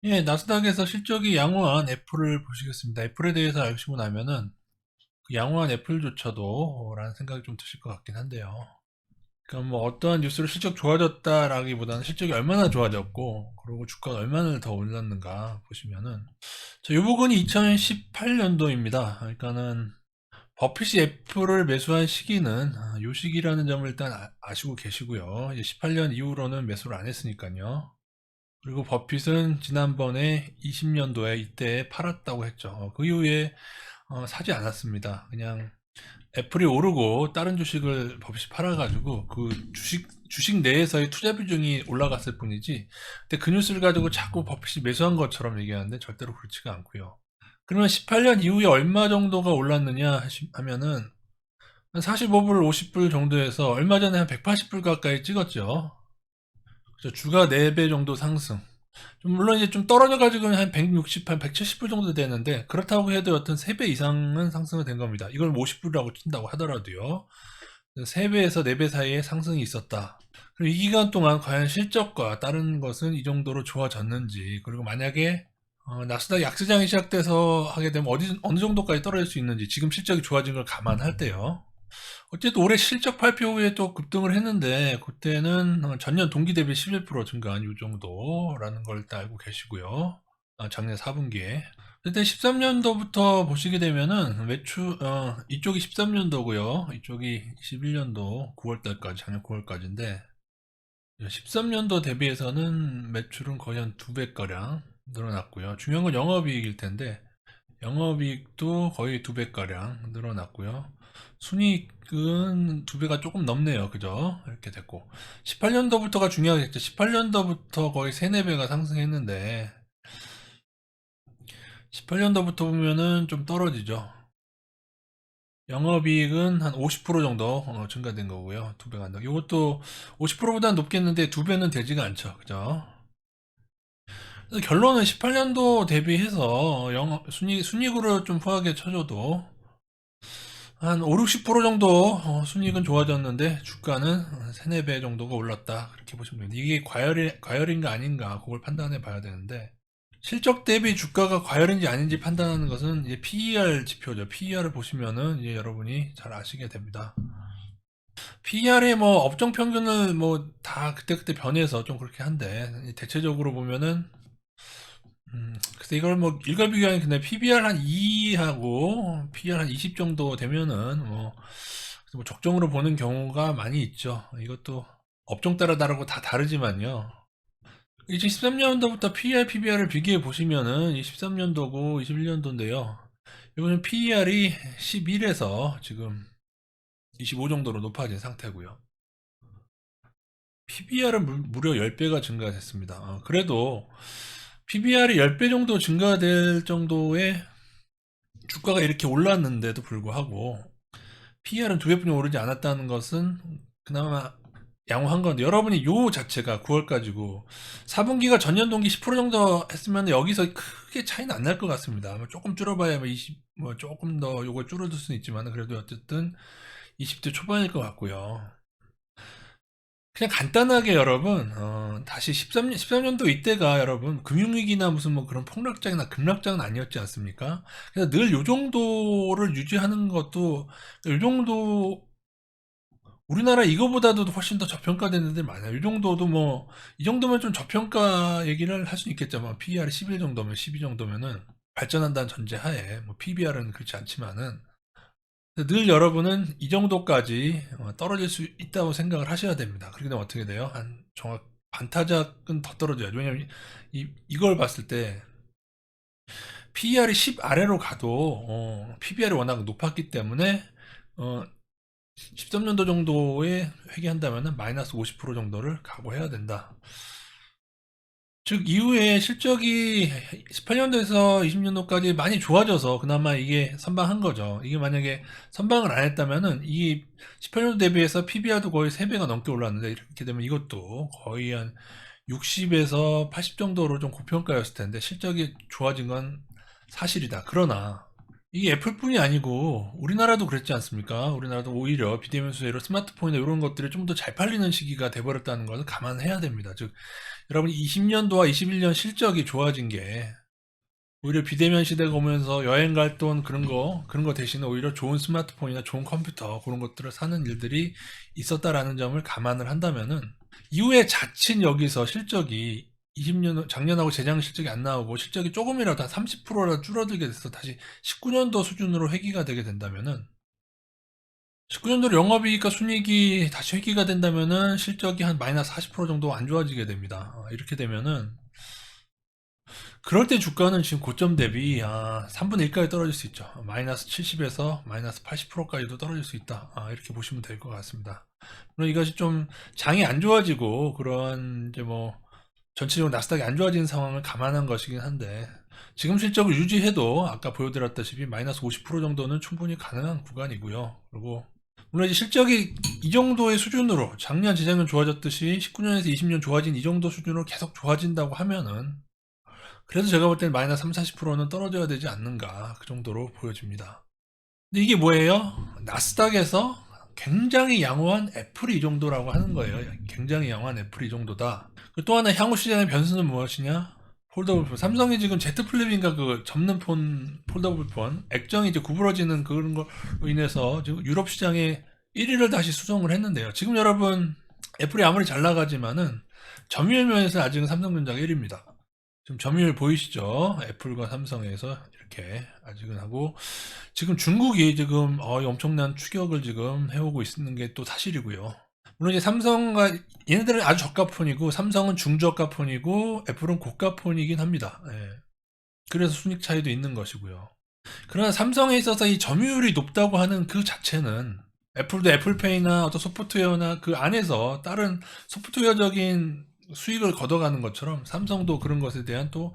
예, 나스닥에서 실적이 양호한 애플을 보시겠습니다. 애플에 대해서 아시고 나면은 그 양호한 애플조차도 라는 생각이 좀 드실 것 같긴 한데요. 그러니까 뭐 어떠한 뉴스로 실적 좋아졌다라기보다는 실적이 얼마나 좋아졌고 그리고 주가가 얼마나 더 올랐는가 보시면은 이 부분이 2018년도입니다. 그러니까는 버핏이 애플을 매수한 시기는 요 시기라는 점을 일단 아시고 계시고요. 이제 18년 이후로는 매수를 안 했으니까요. 그리고 버핏은 지난번에 20년도에 이때 팔았다고 했죠. 그 이후에 사지 않았습니다. 그냥 애플이 오르고 다른 주식을 버핏이 팔아가지고 그 주식 내에서의 투자 비중이 올라갔을 뿐이지. 근데 그 뉴스를 가지고 자꾸 버핏이 매수한 것처럼 얘기하는데 절대로 그렇지가 않고요. 그러면 18년 이후에 얼마 정도가 올랐느냐 하면은 한 45불, 50불 정도에서 얼마 전에 한 180불 가까이 찍었죠. 그래서 주가 4배 정도 상승. 물론 이제 좀 떨어져가지고 한 160, 한 170불 정도 되는데, 그렇다고 해도 여튼 3배 이상은 상승이 된 겁니다. 이걸 50불이라고 친다고 하더라도요. 3배에서 4배 사이에 상승이 있었다. 그리고 이 기간 동안 과연 실적과 다른 것은 이 정도로 좋아졌는지, 그리고 만약에 나스닥 약세장이 시작돼서 하게 되면 어느 정도까지 떨어질 수 있는지, 지금 실적이 좋아진 걸 감안할 때요. 어쨌든 올해 실적 발표 후에 또 급등을 했는데 그때는 전년 동기 대비 11% 증가한 이 정도라는 걸 일단 알고 계시고요. 작년 4분기에. 일단 13년도부터 보시게 되면은 매출 이쪽이 13년도고요. 이쪽이 21년도 9월달까지 작년 9월까지인데 13년도 대비해서는 매출은 거의 한 2배가량 늘어났고요. 중요한 건 영업이익일 텐데 영업이익도 거의 2배가량 늘어났고요. 순이익은 2배가 조금 넘네요. 그죠? 이렇게 됐고. 18년도부터가 중요하겠죠. 18년도부터 거의 3, 4배가 상승했는데, 18년도부터 보면은 좀 떨어지죠. 영업이익은 한 50% 정도 증가된 거고요. 2배가 한다. 이것도 50%보다 높겠는데 2배는 되지가 않죠. 그죠? 그래서 결론은 18년도 대비해서 순이익으로 좀 후하게 쳐줘도 한 5, 60% 정도 순이익은 좋아졌는데 주가는 3, 4배 정도가 올랐다. 그렇게 보시면 됩니다. 이게 과열인가 아닌가 그걸 판단해 봐야 되는데 실적 대비 주가가 과열인지 아닌지 판단하는 것은 이제 PER 지표죠. PER을 보시면은 이제 여러분이 잘 아시게 됩니다. PER의 뭐 업종 평균을 뭐 다 그때그때 변해서 좀 그렇게 한데 대체적으로 보면은 그래서 이걸 뭐 일괄 비교하는 근데 PBR 한 2하고 PER 한 20 정도 되면은 뭐 적정으로 보는 경우가 많이 있죠. 이것도 업종 따라 다르고 다 다르지만요. 2013년도부터 PER, PBR을 비교해 보시면은 23년도고 21년도인데요. 이거는 PER이 11에서 지금 25 정도로 높아진 상태고요. PBR은 무려 10배가 증가됐습니다. 그래도 PBR이 10배 정도 증가될 정도의 주가가 이렇게 올랐는데도 불구하고 PER은 2배뿐이 오르지 않았다는 것은 그나마 양호한 건데 여러분이 요 자체가 9월까지고 4분기가 전년 동기 10% 정도 했으면 여기서 크게 차이는 안 날 것 같습니다. 뭐 조금 줄어봐야 뭐 20, 뭐 조금 더 요걸 줄어들 수는 있지만 그래도 어쨌든 20대 초반일 것 같고요. 그냥 간단하게 여러분 다시 13년도 이때가 여러분 금융위기나 무슨 뭐 그런 폭락장이나 급락장은 아니었지 않습니까? 그래서 늘 요 정도를 유지하는 것도 요 정도 우리나라 이거보다도 훨씬 더 저평가된 데들 많아요. 이 정도도 뭐 이 정도면 좀 저평가 얘기를 할 수 있겠죠. 뭐 PER 11 정도면 12 정도면은 발전한다는 전제하에 뭐 PBR은 그렇지 않지만은 늘 여러분은 이 정도까지 떨어질 수 있다고 생각을 하셔야 됩니다. 그렇게 되면 어떻게 돼요? 한 정확 반타작은 더 떨어져야죠. 왜냐면 이걸 봤을 때 PER이 10 아래로 가도 PBR이 워낙 높았기 때문에 13년도 정도에 회귀한다면 마이너스 50% 정도를 각오해야 된다. 즉 이후에 실적이 18년도에서 20년도까지 많이 좋아져서 그나마 이게 선방한 거죠. 이게 만약에 선방을 안 했다면은 이 18년도 대비해서 PBR도 거의 3배가 넘게 올랐는데 이렇게 되면 이것도 거의 한 60에서 80 정도로 좀 고평가였을 텐데 실적이 좋아진 건 사실이다. 그러나 이게 애플뿐이 아니고 우리나라도 그랬지 않습니까? 우리나라도 오히려 비대면 수혜로 스마트폰이나 이런 것들이 좀 더 잘 팔리는 시기가 돼버렸다는 것을 감안해야 됩니다. 즉 여러분 20년도와 21년 실적이 좋아진 게 오히려 비대면 시대가 오면서 여행 갈 돈 그런 거 대신에 오히려 좋은 스마트폰이나 좋은 컴퓨터 그런 것들을 사는 일들이 있었다라는 점을 감안을 한다면은 이후에 자칫 여기서 실적이 20년 작년하고 재작 실적이 안 나오고 실적이 조금이라도 한 30%라도 줄어들게 돼서 다시 19년도 수준으로 회귀가 되게 된다면은 19년도 영업이익과 순이익이 다시 회귀가 된다면은 실적이 한 마이너스 40% 정도 안 좋아지게 됩니다. 이렇게 되면은 그럴 때 주가는 지금 고점 대비 3분의 1까지 떨어질 수 있죠. 마이너스 70에서 마이너스 80%까지도 떨어질 수 있다. 이렇게 보시면 될 것 같습니다. 물론 이것이 좀 장이 안 좋아지고 그런 이제 뭐 전체적으로 나스닥이 안 좋아지는 상황을 감안한 것이긴 한데 지금 실적을 유지해도 아까 보여드렸다시피 마이너스 50% 정도는 충분히 가능한 구간이고요. 그리고 물론 이제 실적이 이 정도의 수준으로 작년, 재작년 좋아졌듯이 19년에서 20년 좋아진 이 정도 수준으로 계속 좋아진다고 하면은 그래도 제가 볼 때는 마이너스 3, 40%는 떨어져야 되지 않는가 그 정도로 보여집니다. 근데 이게 뭐예요? 나스닥에서 굉장히 양호한 애플이 이 정도라고 하는 거예요. 굉장히 양호한 애플이 이 정도다. 또 하나 향후 시장의 변수는 무엇이냐? 폴더블 폰. 삼성이 지금 Z 플립인가 그 접는 폰, 폴더블 폰, 액정이 이제 구부러지는 그런 걸로 인해서 지금 유럽 시장에 1위를 다시 수성을 했는데요. 지금 여러분, 애플이 아무리 잘 나가지만은 점유율 면에서 아직은 삼성전자가 1위입니다. 지금 점유율 보이시죠? 애플과 삼성에서 이렇게 아직은 하고 지금 중국이 지금 엄청난 추격을 지금 해오고 있는 게 또 사실이고요. 물론 이제 삼성과 얘네들은 아주 저가 폰이고 삼성은 중저가 폰이고 애플은 고가 폰이긴 합니다. 예. 그래서 순익 차이도 있는 것이고요. 그러나 삼성에 있어서 이 점유율이 높다고 하는 그 자체는 애플도 애플페이나 어떤 소프트웨어나 그 안에서 다른 소프트웨어적인 수익을 걷어가는 것처럼 삼성도 그런 것에 대한 또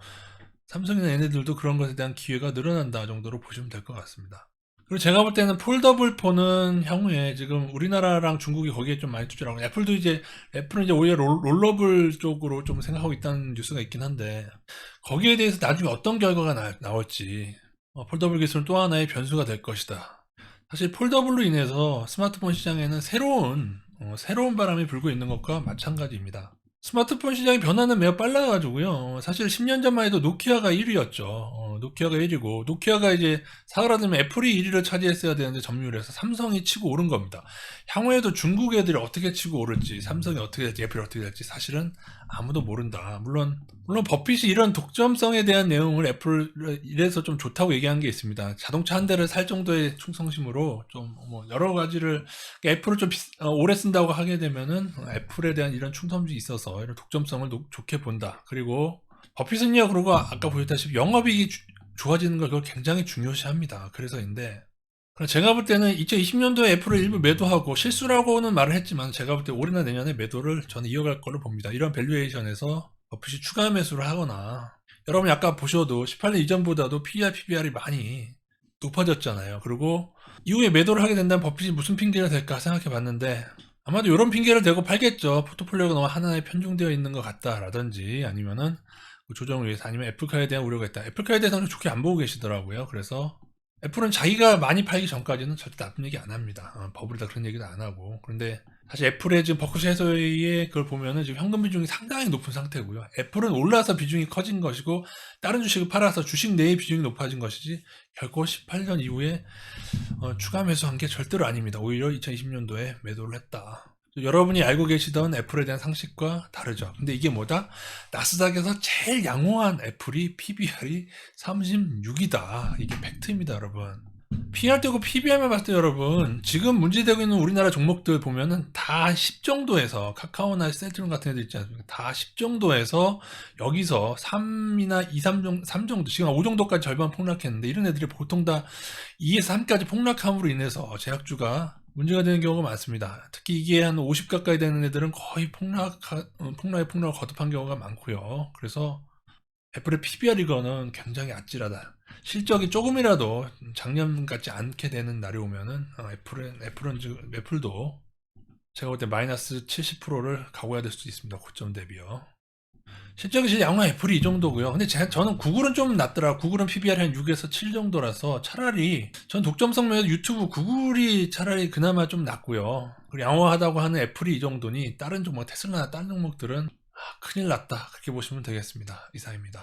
삼성이나 얘네들도 그런 것에 대한 기회가 늘어난다 정도로 보시면 될 것 같습니다. 그리고 제가 볼 때는 폴더블 폰은 향후에 지금 우리나라랑 중국이 거기에 좀 많이 투자를 하고 애플은 이제 오히려 롤러블 쪽으로 좀 생각하고 있다는 뉴스가 있긴 한데 거기에 대해서 나중에 어떤 결과가 나올지 폴더블 기술은 또 하나의 변수가 될 것이다. 사실 폴더블로 인해서 스마트폰 시장에는 새로운 바람이 불고 있는 것과 마찬가지입니다. 스마트폰 시장의 변화는 매우 빨라가지고요. 사실 10년 전만 해도 노키아가 1위였죠. 노키아가 1위고, 노키아가 이제 사그라들면 애플이 1위를 차지했어야 되는데 점유율에서 삼성이 치고 오른 겁니다. 향후에도 중국 애들이 어떻게 치고 오를지, 삼성이 어떻게 될지, 애플이 어떻게 될지 사실은 아무도 모른다. 물론 버핏이 이런 독점성에 대한 내용을 애플 이래서 좀 좋다고 얘기한 게 있습니다. 자동차 한 대를 살 정도의 충성심으로 좀 뭐 여러 가지를 애플을 좀 오래 쓴다고 하게 되면은 애플에 대한 이런 충성심이 있어서 이런 독점성을 좋게 본다. 그리고 버핏은요, 그리고 아까 보셨다시피 영업이익이 좋아지는 걸 그걸 굉장히 중요시합니다. 그래서인데 제가 볼 때는 2020년도에 애플을 일부 매도하고 실수라고는 말을 했지만 제가 볼 때 올해나 내년에 매도를 저는 이어갈 걸로 봅니다. 이런 밸류에이션에서 버핏이 추가 매수를 하거나 여러분이 아까 보셔도 18년 이전보다도 PER, PBR이 많이 높아졌잖아요. 그리고 이후에 매도를 하게 된다면 버핏이 무슨 핑계가 될까 생각해 봤는데 아마도 이런 핑계를 대고 팔겠죠. 포트폴리오가 너무 하나에 편중되어 있는 것 같다라든지 아니면은 조정을 위해서 아니면 애플카에 대한 우려가 있다. 애플카에 대해서는 좋게 안 보고 계시더라고요. 그래서 애플은 자기가 많이 팔기 전까지는 절대 나쁜 얘기 안 합니다. 버블이다 그런 얘기도 안 하고. 그런데 사실 애플의 지금 버크셔에서의 그걸 보면은 지금 현금 비중이 상당히 높은 상태고요. 애플은 올라서 비중이 커진 것이고 다른 주식을 팔아서 주식 내의 비중이 높아진 것이지 결코 18년 이후에 추가 매수한 게 절대로 아닙니다. 오히려 2020년도에 매도를 했다. 여러분이 알고 계시던 애플에 대한 상식과 다르죠. 근데 이게 뭐다? 나스닥에서 제일 양호한 애플이 PBR이 36이다. 이게 팩트입니다, 여러분. PR 되고 PBR만 봤을 때 여러분 지금 문제되고 있는 우리나라 종목들 보면은 다 10 정도에서 카카오나 셀트론 같은 애들 있지 않습니까? 다 10 정도에서 여기서 3이나 2, 3 정도 지금 5 정도까지 절반 폭락했는데 이런 애들이 보통 다 2에서 3까지 폭락함으로 인해서 제약주가 문제가 되는 경우가 많습니다. 특히 이게 한 50 가까이 되는 애들은 거의 폭락을 거듭한 경우가 많고요. 그래서 애플의 PBR이거는 굉장히 아찔하다. 실적이 조금이라도 작년 같지 않게 되는 날이 오면은 애플도 제가 볼 때 마이너스 70%를 각오해야 될 수도 있습니다. 고점 대비요. 실적이 제일 양호한 애플이 이 정도고요. 근데 저는 구글은 좀 낮더라. 구글은 PBR이 한 6에서 7 정도라서 차라리 전 독점성 면에서 유튜브 구글이 차라리 그나마 좀 낮고요. 그리고 양호하다고 하는 애플이 이 정도니 다른 종목 테슬라나 다른 종목들은 큰일 났다. 그렇게 보시면 되겠습니다. 이상입니다.